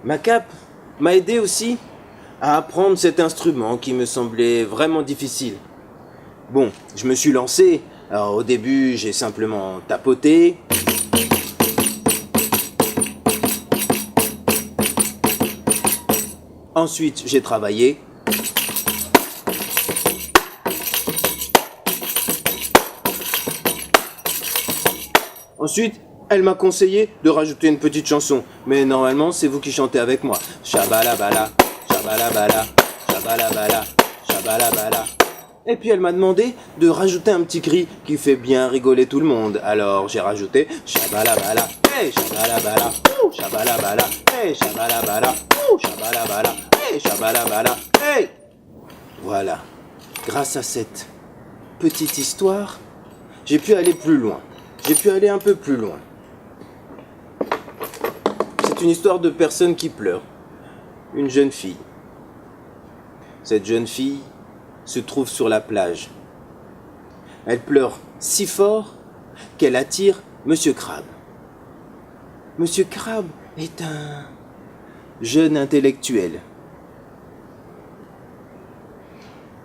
Ma cape m'a aidé aussi à apprendre cet instrument qui me semblait vraiment difficile. Bon, je me suis lancé. Alors au début, j'ai simplement tapoté. Ensuite, j'ai travaillé. Ensuite, elle m'a conseillé de rajouter une petite chanson. Mais normalement, c'est vous qui chantez avec moi. Shabalabala, shabalabala, shabalabala, shabalabala. Et puis elle m'a demandé de rajouter un petit cri qui fait bien rigoler tout le monde. Alors j'ai rajouté shabalabala, hey shabalabala, ouh shabalabala, hey shabalabala, ouh shabalabala, hey shabalabala, hey. Voilà. Grâce à cette petite histoire, j'ai pu aller plus loin. J'ai pu aller un peu plus loin. C'est une histoire de personne qui pleure. Une jeune fille. Cette jeune fille se trouve sur la plage. Elle pleure si fort qu'elle attire Monsieur Crabe. Monsieur Crabe est un jeune intellectuel,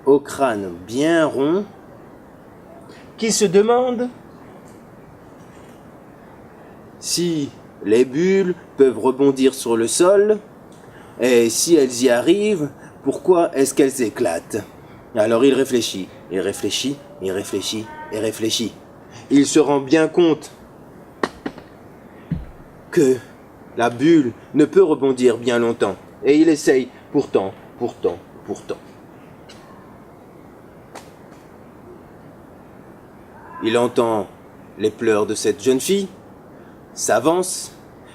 au crâne bien rond, qui se demande si les bulles peuvent rebondir sur le sol, et si elles y arrivent, pourquoi est-ce qu'elles éclatent? Alors il réfléchit, il réfléchit, il réfléchit, il réfléchit. Il se rend bien compte que la bulle ne peut rebondir bien longtemps. Et il essaye, pourtant. Il entend les pleurs de cette jeune fille, s'avance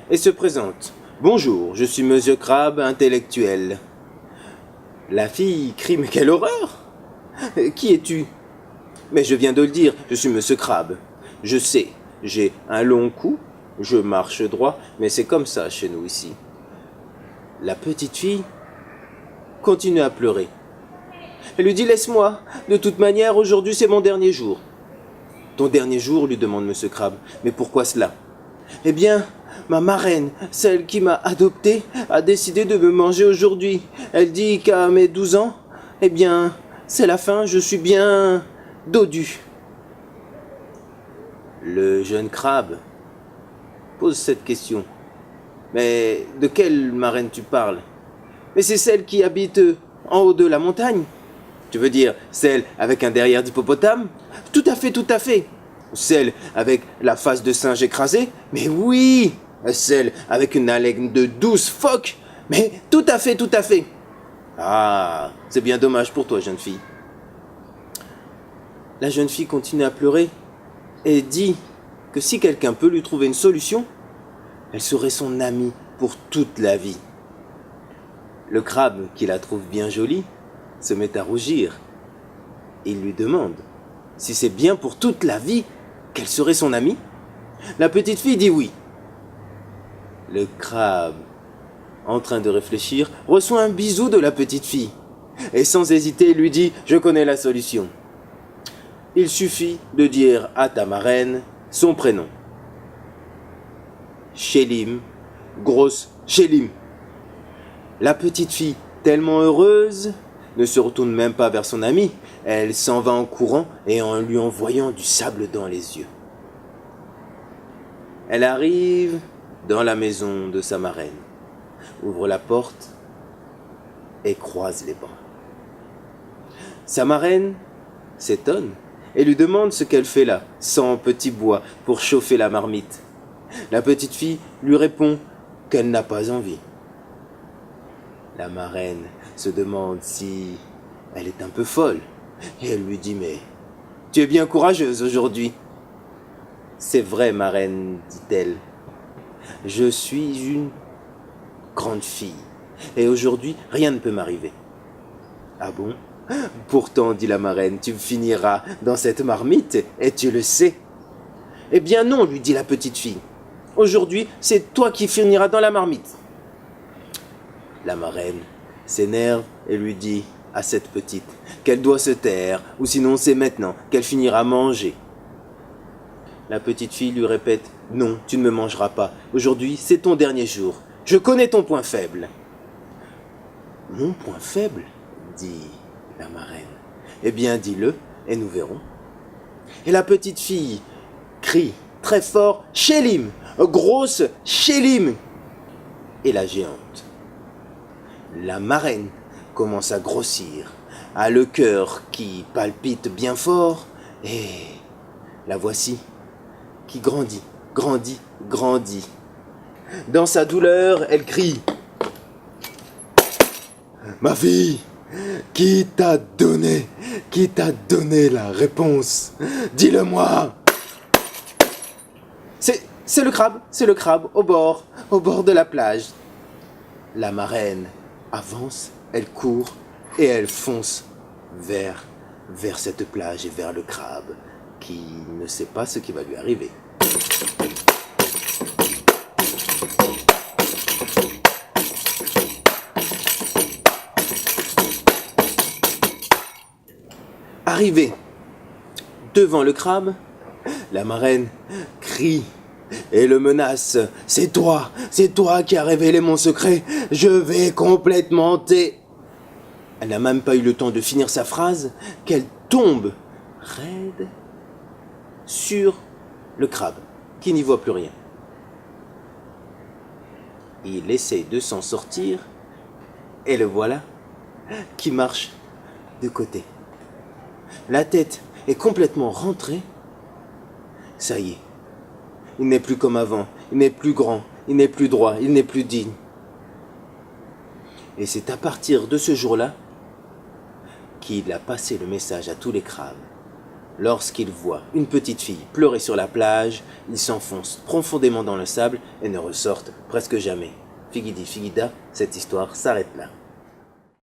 et se présente. « Bonjour, je suis Monsieur Crabe, intellectuel. » La fille crie « Mais quelle horreur ! Qui es-tu » ? « Mais je viens de le dire, je suis Monsieur Crabe. Je sais, j'ai un long cou, je marche droit, mais c'est comme ça chez nous ici. » La petite fille continue à pleurer. Elle lui dit « Laisse-moi, de toute manière, aujourd'hui c'est mon dernier jour. » « Ton dernier jour ?» lui demande Monsieur Crabe. « Mais pourquoi cela ?»« Eh bien, ma marraine, celle qui m'a adopté, a décidé de me manger aujourd'hui. Elle dit qu'à mes 12 ans, eh bien, c'est la fin, je suis bien dodu. » Le jeune crabe pose cette question. « Mais de quelle marraine tu parles ?»« Mais c'est celle qui habite en haut de la montagne. » « Tu veux dire celle avec un derrière d'hippopotame ?»« Tout à fait, tout à fait. »« Celle avec la face de singe écrasée ?»« Mais oui !»« Celle avec une haleine de 12 phoques ?»« Mais tout à fait, tout à fait. »« Ah, c'est bien dommage pour toi, jeune fille. » La jeune fille continue à pleurer et dit que si quelqu'un peut lui trouver une solution, elle serait son amie pour toute la vie. Le crabe, qui la trouve bien jolie, se met à rougir. Il lui demande si c'est bien pour toute la vie qu'elle serait son amie. La petite fille dit oui. Le crabe, en train de réfléchir, reçoit un bisou de la petite fille et sans hésiter lui dit « Je connais la solution. Il suffit de dire à ta marraine son prénom. Chélim, grosse Chélim. » La petite fille, tellement heureuse, ne se retourne même pas vers son amie. Elle s'en va en courant et en lui envoyant du sable dans les yeux. Elle arrive dans la maison de sa marraine, ouvre la porte et croise les bras. Sa marraine s'étonne et lui demande ce qu'elle fait là, sans petit bois pour chauffer la marmite. La petite fille lui répond qu'elle n'a pas envie. La marraine se demande si elle est un peu folle. Et elle lui dit « Mais tu es bien courageuse aujourd'hui. »« C'est vrai, marraine, dit-elle. Je suis une grande fille. Et aujourd'hui, rien ne peut m'arriver. »« Ah bon ? Pourtant, dit la marraine, tu finiras dans cette marmite et tu le sais. »« Eh bien non, lui dit la petite fille. Aujourd'hui, c'est toi qui finiras dans la marmite. » La marraine s'énerve et lui dit à cette petite qu'elle doit se taire, ou sinon c'est maintenant qu'elle finira à manger. La petite fille lui répète « Non, tu ne me mangeras pas. Aujourd'hui, c'est ton dernier jour. Je connais ton point faible. Mon point faible, dit la marraine. Eh bien, dis-le, et nous verrons. Et la petite fille crie très fort, Chélim, grosse Chélim. Et la géante, la marraine, commence à grossir, a le cœur qui palpite bien fort, et la voici qui grandit, grandit, grandit. Dans sa douleur, elle crie, ma fille, qui t'a donné la réponse? Dis-le-moi. C'est le crabe, au bord de la plage. La marraine avance, elle court et elle fonce vers cette plage et vers le crabe qui ne sait pas ce qui va lui arriver. Arrivée devant le crabe, la marraine crie et le menace. C'est toi qui as révélé mon secret. Je vais complètement Elle n'a même pas eu le temps de finir sa phrase qu'elle tombe raide sur le crabe, qui n'y voit plus rien. Il essaie de s'en sortir et le voilà qui marche de côté. La tête est complètement rentrée. Ça y est, il n'est plus comme avant, il n'est plus grand, il n'est plus droit, il n'est plus digne. Et c'est à partir de ce jour-là qu'il a passé le message à tous les crabes. Lorsqu'il voit une petite fille pleurer sur la plage, il s'enfonce profondément dans le sable et ne ressortent presque jamais. Figidi figida, cette histoire s'arrête là.